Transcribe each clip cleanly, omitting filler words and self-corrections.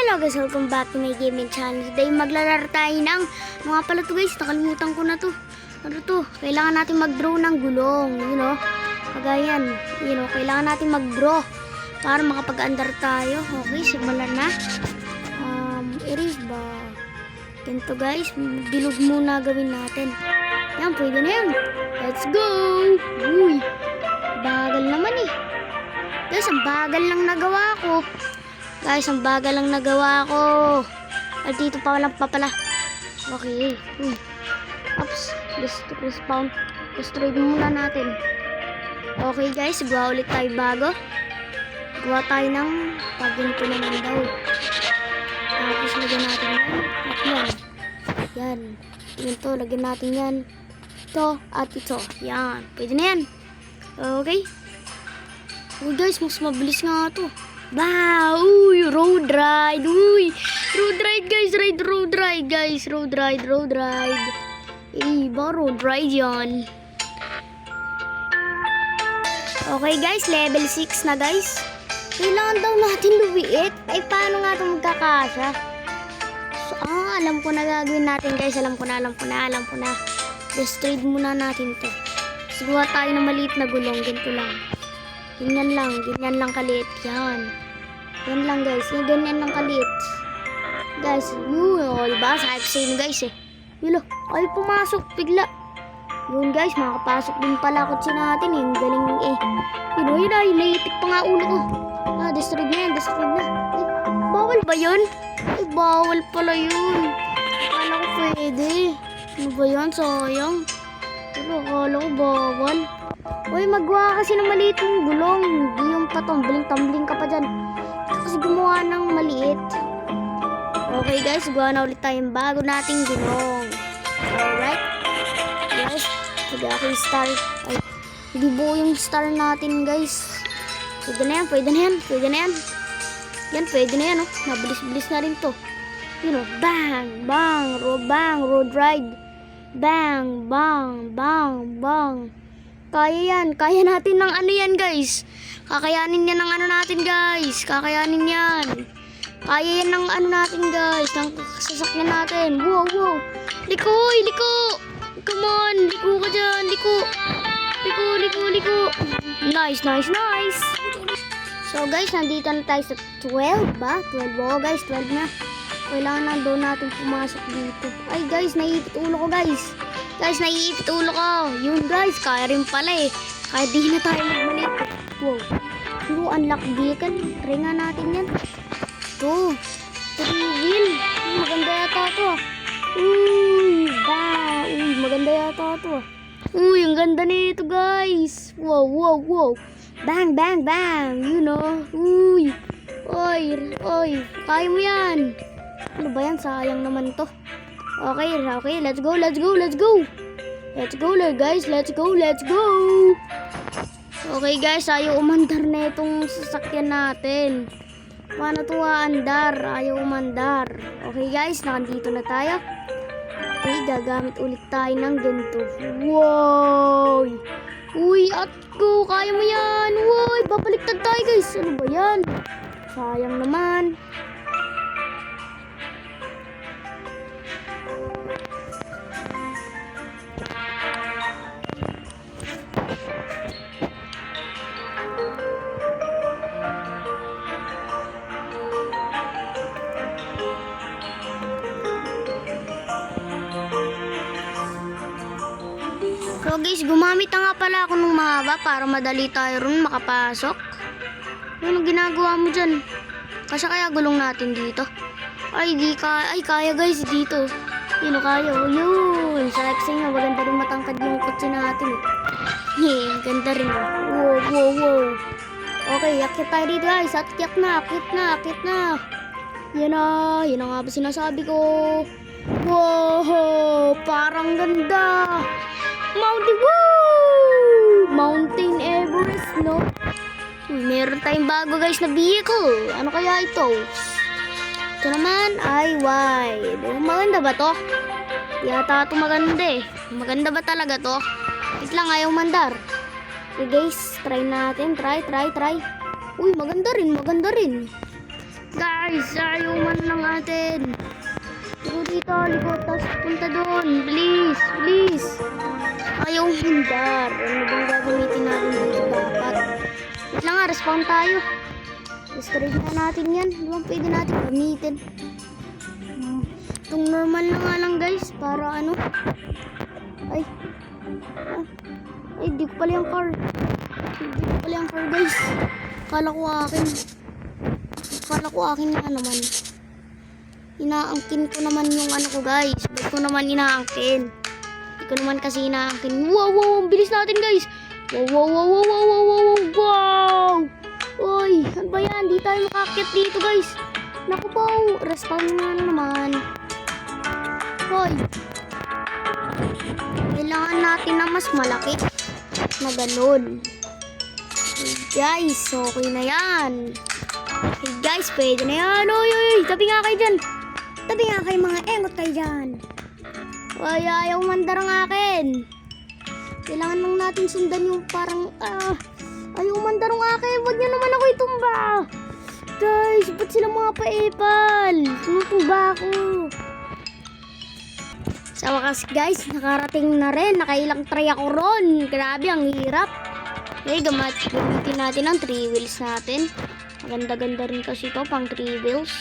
Hello guys, welcome back to my gaming channel. Today maglalaro tayo ng mga pala to guys, nakalimutan ko na to. Ano to? Kailangan natin mag-draw ng gulong, you know. Kagayan, you know, kailangan natin mag-draw para makapag-andar tayo. Okay, simulan na. Erase ba? Ganito guys, bilog muna gawin natin. Yan, pwede na yan. Let's go! Uy, bagal naman eh. Guys, ang bagal lang nagawa ko. Guys, ang bagal lang nagawa ko. At dito pa walang papala. Okay. Oops. Respawn. Destroy muna natin. Okay guys, gawa ulit tayo bago. Gawa tayo ng paginto naman daw. Tapos lagyan natin yan. At yan. Yan. Ito, lagyan natin yan. Ito at ito. Yan. Pwede na yan. Okay. Uy guys, mas mabilis nga ito. Wow! Uy, road ride! Uy! Road ride guys! Road ride guys! Road ride! Iba, road ride yan. Okay guys, level 6 na guys. Kailangan daw natin luwiit. Ay, paano nga ito magkakasya? So, alam ko na gagawin natin guys. Alam ko na. Destroy muna natin to. Sugawa tayo ng maliit na gulong. Ganito lang. Ganyan lang kaliit. Yan lang guys, ganyan lang kaliit. Guys, diba? Sabi ko sa inyo guys eh. Yun, ay pumasok bigla. Yun guys, makapasok din pala kotse natin eh. Galing eh. Yun ay, naitik pa nga ulo ko. Destroy na yan. Ay, bawal ba yun? Ay, bawal pala yun. Akala ko pwede. Ano ba yan? Sayang. Pero akala ko bawal. Uy, magawa kasi ng maliit yung gulong. Hindi yung patumbling-tumbling ka pa dyan. Kasi gumawa ng maliit. Okay guys, gawa na ulit tayong bago nating gulong. Alright. Guys, pwede ako yung star. Ay, hindi buo yung star natin guys. Pwede na yan. Yan, pwede na yan. Oh. Mabilis-bilis na rin to. You know, bang, road ride. Bang, bang. Kaya natin ng ano yan guys. Kakayanin yan ng ano natin guys. Kaya yan ng ano natin guys. Ng sasakyan natin. Wow. Liko. Come on, liko ka dyan. Liko. Nice. So guys, nandito na tayo sa 12 ba? 12 guys, 12 na. Kailangan na doon natin pumasok dito. Ay guys, naiipit ulo ko guys. Yun guys, kaya rin pala eh. Kaya di na tayo magmalit. Wow. Yung unlock vehicle. Try nga natin yan. Ito. 3 wheel. Maganda yata ito. Uy, maganda yata ito. Uy, ang ganda nito guys. Wow. Bang. You know. Uy. Oy. Kaya mo yan. Ano ba yan? Sayang naman to. Okay, let's go. Let's go guys, let's go. Okay guys, ayaw umandar na itong sasakyan natin. Paano ito aandar? Ayaw umandar. Okay guys, nakandito na tayo. Okay, gagamit ulit tayo ng ganito. Wow! Uy, atko, kaya mo yan. Uy, babaliktad tayo guys. Ano ba yan? Sayang naman. So guys, gumamit na nga pala ako ng mahaba para madali tayo ron makapasok. Ano ginagawa mo dyan? Kasi kaya gulong natin dito. Ay, kaya guys dito. Yun, kaya. Yun. Sa nga, maganda rin matangkad yung kotse natin eh. Ganda rin oh. Wow. Okay, akit tayo dito guys. Akit na. Yan na nga ba sinasabi ko. Wow, parang ganda. Mountain Everest, no? Meron tayong bago guys na vehicle. Ano kaya ito? Ito naman ay wide. Maganda ba to? Yata ito maganda eh. Maganda ba talaga to? Wait lang, ayaw mandar. Okay guys, try natin. Try. Uy, maganda rin. Guys, ayaw man lang natin. Pero dito, likot, tapos punta doon. Please, please. Ayaw hindar. Ano bang gagamitin natin dito dapat? Wait lang nga, respawn tayo. Destroy na natin yan. Di ba pwede natin gamitin? Itong normal na nga lang guys. Para ano? Ay. Ay, di ko pala yung car. Di ko pala yung car guys. Kala ko akin. Kala ko akin na naman. Inaangkin ko naman yung ano ko guys. Ba't ko naman inaangkin? Hindi ko naman kasi inaangkin. Wow, wow, ang bilis natin guys. Wow, wow, wow, wow, wow, wow, wow, wow. Uy, ano ba yan? Di tayo makakit dito guys. Naku po, respawn na naman. Hoy. Kailangan natin na mas malaki. Na ganun. Okay, guys, okay na yan. Okay guys, pwede na yan. Uy, uy, tabi nga kayo dyan. Tabi nga kayo mga engot kayo dyan. Uy, ayaw mandar ang akin. Kailangan lang natin sundan yung parang, ayaw mandar ang akin. Huwag niyo naman ako itumba. Guys, ba't sila mga paipal? Tumutumba ako. Sa wakas guys, nakarating na rin. Nakailang try ako ron. Grabe, ang hirap. Okay, gamitin natin ang 3 wheels natin. Maganda-ganda rin kasi ito, pang 3 wheels.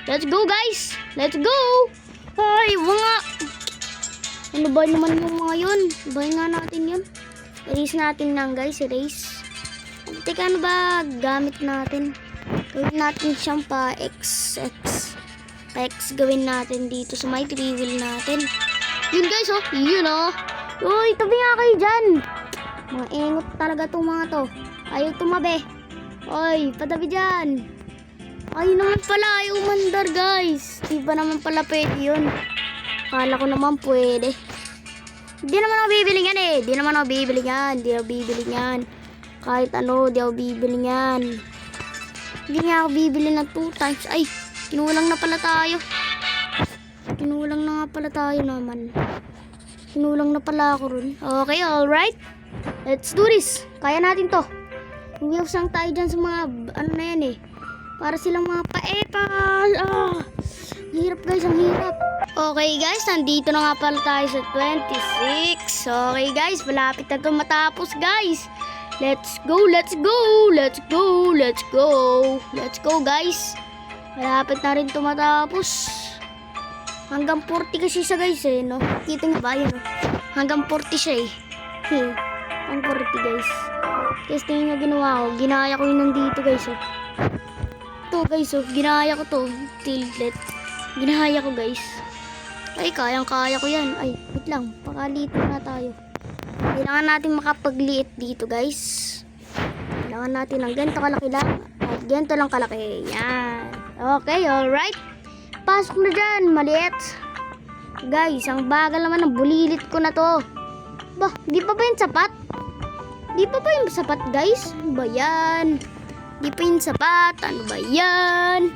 Let's go guys! Let's go! Ay, mga... Ano ba naman yung mga yun? Bahin nga natin yun. Erase natin lang guys, erase. Teka, ano ba gamit natin? Gawin natin siyang pa-XX. Pa-X gawin natin dito sa may 3 wheel natin. Yun guys, oh. Yun, oh. Uy, tabi nga kayo dyan. Mga engot talaga itong mga to. Ayaw tumabi. Uy, patabi dyan. Ay naman pala, ayaw umandar guys. Di ba naman pala pwede yun? Kala ko naman pwede. Di naman ako bibili yan eh. Di naman ako bibili yan. Di ako bibili yan. Kahit ano, di ako bibili yan. Hindi nga ako bibili ng 2 times. Ay, kinulang na pala tayo. Kinulang na nga pala tayo naman. Kinulang na pala ako ron. Okay, alright. Let's do this. Kaya natin to. Umiwas lang tayo dyan sa mga, ano na yan eh. Para silang mga paepal. Hirap guys, ang hirap. Okay guys, nandito na nga pala tayo sa 26. Okay guys, malapit na ito matapos guys. Let's go, let's go, let's go, let's go. Let's go guys. Malapit na rin ito matapos. Hanggang 40 kasi siya guys eh, no? Kita nyo ba yun, no? Hanggang 40 siya eh. Ang 40 guys. Guys, tingin nyo ginawa ko. Ginaya ko yun nandito guys oh. Ito guys oh, ginaya ko to. Tilted. Ginaya ko guys. Ay, kayang-kaya ko yan. Ay, wait lang. Pakalito na tayo. Kailangan natin makapagliit dito guys. Kailangan natin ng ganito kalaki lang. At ganito lang kalaki. Yan. Okay, alright. Pasok na dyan. Maliit. Guys, ang bagal naman ng bulilit ko na to. Bah, di pa ba yun sapat? Di pa ba yun sapat guys? Ano ba yan? Di pa yun sapat. Ano ba yan?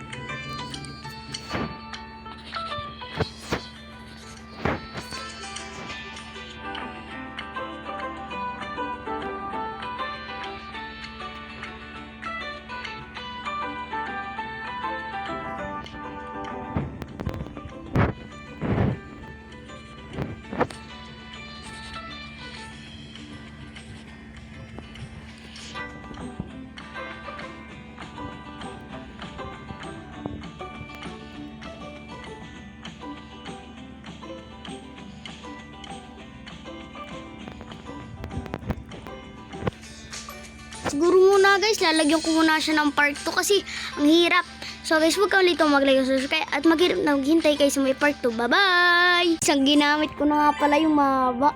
Siguro muna guys, lalagyan ko muna siya ng part 2 kasi ang hirap. So guys, huwag ka ulit mag-like, subscribe at maghintay kayo sa may part 2. Bye-bye! Isang ginamit ko na nga pala yung mahaba.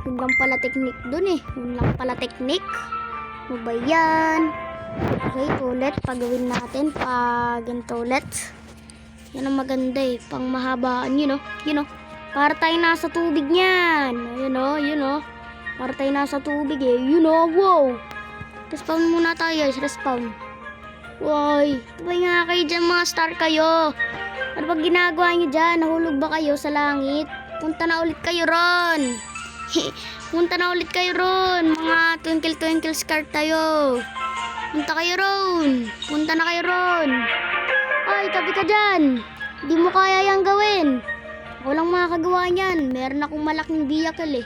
Yun lang pala technique dun eh. Yun lang pala technique. Ano ba yan? Okay, ulit. Pagawin natin. Ganito ulit. Yan ang maganda eh. Pang mahabaan, you know. Para tayo nasa tubig niyan. You know. Para tayo nasa tubig eh. Wow! Respawn muna tayo guys, respawn. Woy, tabay nga kayo dyan mga star kayo. Ano ba ginagawa nyo dyan? Nahulog ba kayo sa langit? Punta na ulit kayo ron. Punta na ulit kayo ron. Mga twinkle star tayo. Punta kayo ron. Punta na kayo ron. Hoy, tabi ka dyan. Di mo kaya yan gawin. Ako lang makakagawa niyan. Meron akong malaking vehicle eh.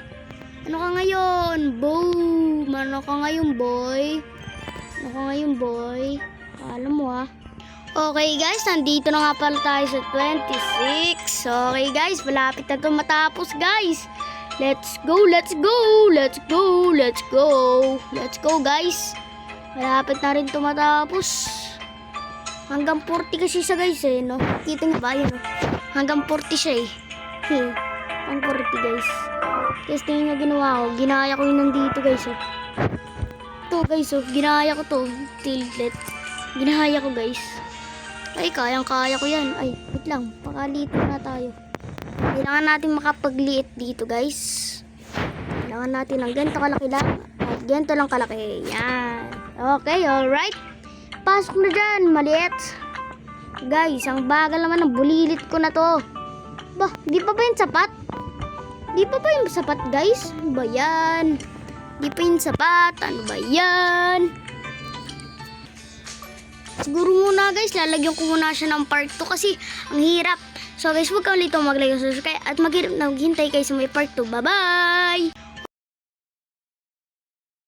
Ano ka ngayon? Boom! Ano ka ngayon, boy? Ano ka ngayon, boy? Alam mo ha. Okay guys, nandito na nga pala tayo sa 26. Okay guys, malapit na ito matapos guys. Let's go, let's go, let's go, let's go. Let's go guys. Malapit na rin ito matapos. Hanggang 40 kasi siya guys eh, no? Kita nga ba yun, no? Hanggang 40 siya eh. Hanggang 40 guys. Guys, tingin nga ginawa ko. Ginaya ko yun nandito guys oh. Ito guys oh, ginaya ko to. Tilted. Ginaya ko guys. Ay, kayang-kaya ko yan. Ay, wait lang. Pakalito na tayo. Kailangan natin makapagliit dito guys. Kailangan natin ng ganito kalaki lang. At ganito lang kalaki. Yan. Okay, alright. Pasok na dyan, maliit. Guys, ang bagal naman ng bulilit ko na to. Bah, di pa ba yung sapat? Di pa ba yung sapat guys? Ano ba yan? Di pa yung sapat. Ano ba yan? Siguro muna guys, lalagyan ko muna siya ng part 2 kasi ang hirap. So guys, huwag ka ulit mag-like, subscribe at maghintay kayo sa may part 2. Bye-bye!